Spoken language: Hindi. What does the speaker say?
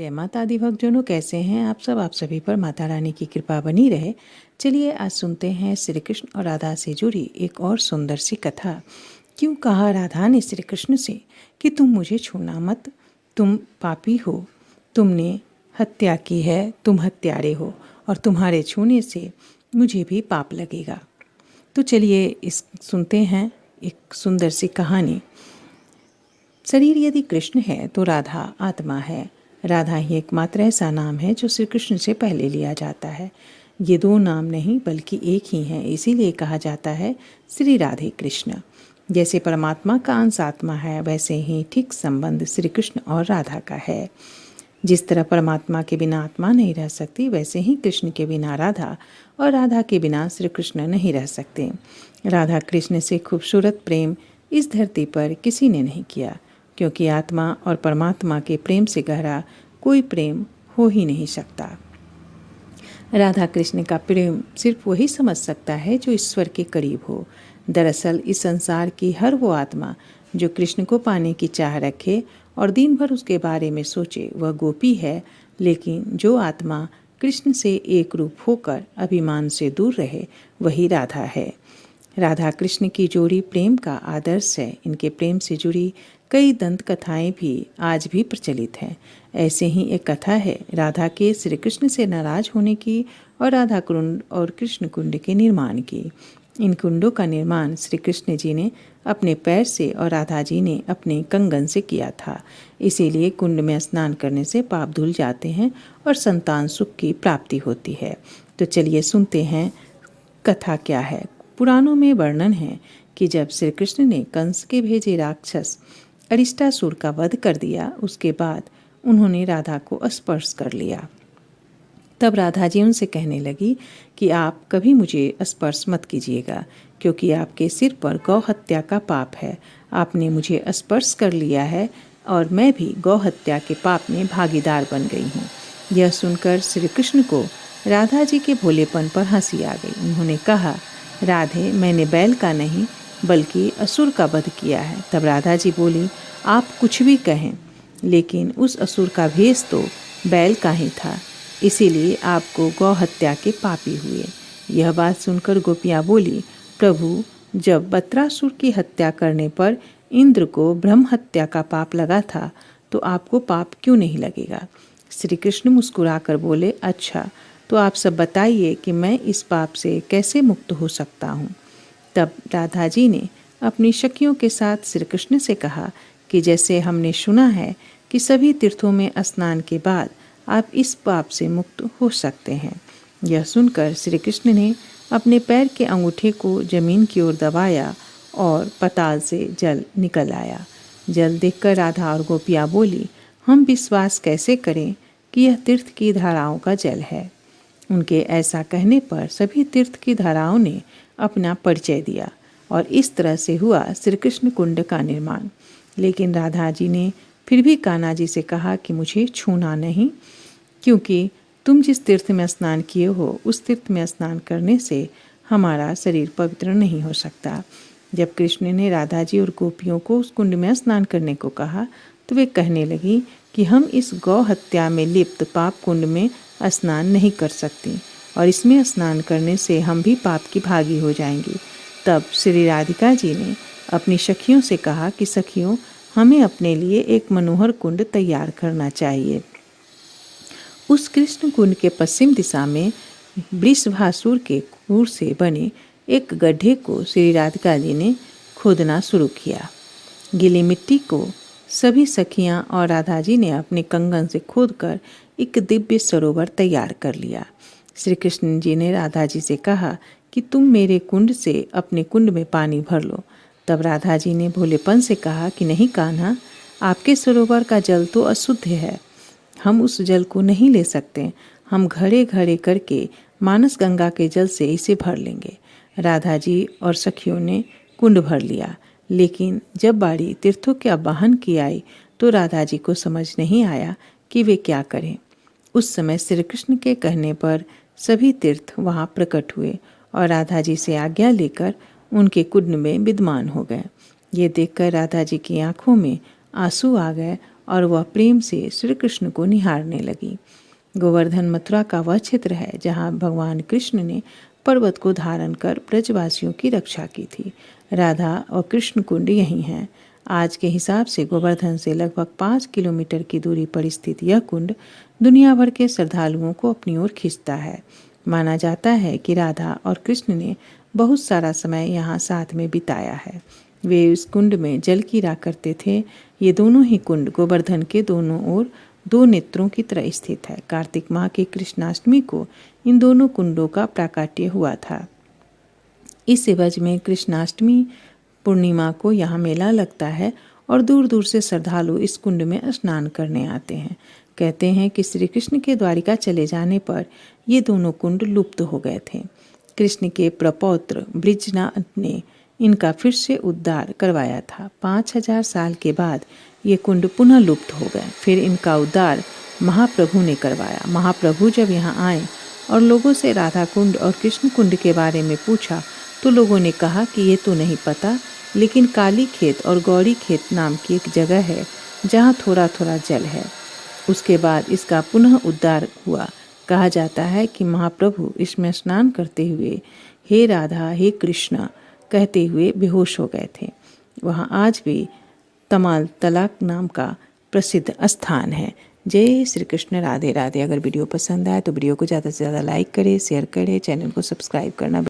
जय माता दी भक्तजनों, कैसे हैं आप सब। आप सभी पर माता रानी की कृपा बनी रहे। चलिए आज सुनते हैं श्री कृष्ण और राधा से जुड़ी एक और सुंदर सी कथा। क्यों कहा राधा ने श्री कृष्ण से कि तुम मुझे छूना मत, तुम पापी हो, तुमने हत्या की है, तुम हत्यारे हो और तुम्हारे छूने से मुझे भी पाप लगेगा। तो चलिए इस सुनते हैं एक सुंदर सी कहानी। शरीर यदि कृष्ण है तो राधा आत्मा है। राधा ही एकमात्र ऐसा नाम है जो श्री कृष्ण से पहले लिया जाता है। ये दो नाम नहीं बल्कि एक ही हैं, इसीलिए कहा जाता है श्री राधे कृष्ण। जैसे परमात्मा का अंश आत्मा है, वैसे ही ठीक संबंध श्री कृष्ण और राधा का है। जिस तरह परमात्मा के बिना आत्मा नहीं रह सकती, वैसे ही कृष्ण के बिना राधा और राधा के बिना श्री कृष्ण नहीं रह सकते। राधा कृष्ण से खूबसूरत प्रेम इस धरती पर किसी ने नहीं किया, क्योंकि आत्मा और परमात्मा के प्रेम से गहरा कोई प्रेम हो ही नहीं सकता। राधा कृष्ण का प्रेम सिर्फ वही समझ सकता है जो ईश्वर के करीब हो। दरअसल इस संसार की हर वो आत्मा जो कृष्ण को पाने की चाह रखे और दिन भर उसके बारे में सोचे, वह गोपी है। लेकिन जो आत्मा कृष्ण से एक रूप होकर अभिमान से दूर रहे, वही राधा है। राधा कृष्ण की जोड़ी प्रेम का आदर्श है। इनके प्रेम से जुड़ी कई दंत कथाएं भी आज भी प्रचलित हैं। ऐसे ही एक कथा है राधा के श्री कृष्ण से नाराज होने की और राधा कुंड और कृष्ण कुंड के निर्माण की। इन कुंडों का निर्माण श्री कृष्ण जी ने अपने पैर से और राधा जी ने अपने कंगन से किया था। इसीलिए कुंड में स्नान करने से पाप धुल जाते हैं और संतान सुख की प्राप्ति होती है। तो चलिए सुनते हैं कथा क्या है। पुराणों में वर्णन है कि जब श्री कृष्ण ने कंस के भेजे राक्षस अरिष्टासुर का वध कर दिया, उसके बाद उन्होंने राधा को स्पर्श कर लिया। तब राधा जी उनसे कहने लगी कि आप कभी मुझे स्पर्श मत कीजिएगा, क्योंकि आपके सिर पर गौ हत्या का पाप है। आपने मुझे स्पर्श कर लिया है और मैं भी गौ हत्या के पाप में भागीदार बन गई हूँ। यह सुनकर श्री कृष्ण को राधा जी के भोलेपन पर हंसी आ गई। उन्होंने कहा, राधे, मैंने बैल का नहीं बल्कि असुर का वध किया है। तब राधा जी बोली, आप कुछ भी कहें, लेकिन उस असुर का भेष तो बैल का ही था, इसीलिए आपको गौ हत्या के पापी हुए। यह बात सुनकर गोपियाँ बोली, प्रभु, जब बत्रासुर की हत्या करने पर इंद्र को ब्रह्म हत्या का पाप लगा था, तो आपको पाप क्यों नहीं लगेगा। श्री कृष्ण मुस्कुराकर बोले, अच्छा, तो आप सब बताइए कि मैं इस पाप से कैसे मुक्त हो सकता हूँ। तब राधा जी ने अपनी सखियों के साथ श्री कृष्ण से कहा कि जैसे हमने सुना है कि सभी तीर्थों में स्नान के बाद आप इस पाप से मुक्त हो सकते हैं। यह सुनकर श्री कृष्ण ने अपने पैर के अंगूठे को जमीन की ओर दबाया और पाताल से जल निकल आया। जल देखकर राधा और गोपियाँ बोली, हम विश्वास कैसे करें कि यह तीर्थ की धाराओं का जल है। उनके ऐसा कहने पर सभी तीर्थ की धाराओं ने अपना परिचय दिया और इस तरह से हुआ श्री कृष्ण कुंड का निर्माण। लेकिन राधा जी ने फिर भी कान्हा जी से कहा कि मुझे छूना नहीं, क्योंकि तुम जिस तीर्थ में स्नान किए हो उस तीर्थ में स्नान करने से हमारा शरीर पवित्र नहीं हो सकता। जब कृष्ण ने राधा जी और गोपियों को उस कुंड में स्नान करने को कहा, तो वे कहने लगी कि हम इस गौ हत्या में लिप्त पाप कुंड में स्नान नहीं कर सकती और इसमें स्नान करने से हम भी पाप की भागी हो जाएंगी। तब श्री राधिका जी ने अपनी सखियों से कहा कि सखियों, हमें अपने लिए एक मनोहर कुंड तैयार करना चाहिए। उस कृष्ण कुंड के पश्चिम दिशा में वृषभासुर के क्रूर से बने एक गड्ढे को श्री राधिका जी ने खोदना शुरू किया। गीली मिट्टी को सभी सखियां और राधा जी ने अपने कंगन से खोदकर एक दिव्य सरोवर तैयार कर लिया। श्री कृष्ण जी ने राधा जी से कहा कि तुम मेरे कुंड से अपने कुंड में पानी भर लो। तब राधा जी ने भोलेपन से कहा कि नहीं कान्हा, आपके सरोवर का जल तो अशुद्ध है, हम उस जल को नहीं ले सकते। हम घड़े घड़े करके मानस गंगा के जल से इसे भर लेंगे। राधा जी और सखियों ने कुंड भर लिया, लेकिन जब बारी तीर्थों के आवाहन की आई तो राधा जी को समझ नहीं आया कि वे क्या करें। उस समय श्री कृष्ण के कहने पर सभी तीर्थ वहां प्रकट हुए और राधा जी से आज्ञा लेकर उनके कुंड में विद्यमान हो गए। ये देखकर राधा जी की आंखों में आंसू आ गए और वह प्रेम से श्री कृष्ण को निहारने लगी। गोवर्धन मथुरा का वह क्षेत्र है जहाँ भगवान कृष्ण ने पर्वत को धारण कर ब्रजवासियों की रक्षा की थी। राधा और कृष्ण कुंड यही हैं। आज के हिसाब से गोवर्धन से लगभग 5 किलोमीटर की दूरी पर स्थित यह कुंड दुनिया भर के श्रद्धालुओं को अपनी ओर खींचता है। माना जाता है कि राधा और कृष्ण ने बहुत सारा समय यहाँ साथ में बिताया है। वे इस कुंड में जल कीरा करते थे। ये दोनों ही कुंड गोवर्धन के दोनों ओर 2 नेत्रों की तरह स्थित है। कार्तिक माह की कृष्णाष्टमी को इन दोनों कुंडों का प्राकट्य हुआ था। इस एवज में कृष्णाष्टमी पूर्णिमा को यहाँ मेला लगता है और दूर दूर से श्रद्धालु इस कुंड में स्नान करने आते हैं। कहते हैं कि श्री कृष्ण के द्वारिका चले जाने पर ये दोनों कुंड लुप्त हो गए थे। कृष्ण के प्रपौत्र बृजनाथ ने इनका फिर से उद्धार करवाया था। 5000 साल के बाद ये कुंड पुनः लुप्त हो गए। फिर इनका उद्धार महाप्रभु ने करवाया। महाप्रभु जब यहाँ आए और लोगों से राधा कुंड और कृष्ण कुंड के बारे में पूछा तो लोगों ने कहा कि ये तो नहीं पता, लेकिन काली खेत और गौरी खेत नाम की एक जगह है जहाँ थोड़ा थोड़ा जल है। उसके बाद इसका पुनः उद्धार हुआ। कहा जाता है कि महाप्रभु इसमें स्नान करते हुए हे राधा हे कृष्णा कहते हुए बेहोश हो गए थे। वहाँ आज भी तमाल तलाक नाम का प्रसिद्ध स्थान है। जय श्री कृष्ण, राधे राधे। अगर वीडियो पसंद आए तो वीडियो को ज़्यादा से ज़्यादा लाइक करें, शेयर करें, चैनल को सब्सक्राइब करना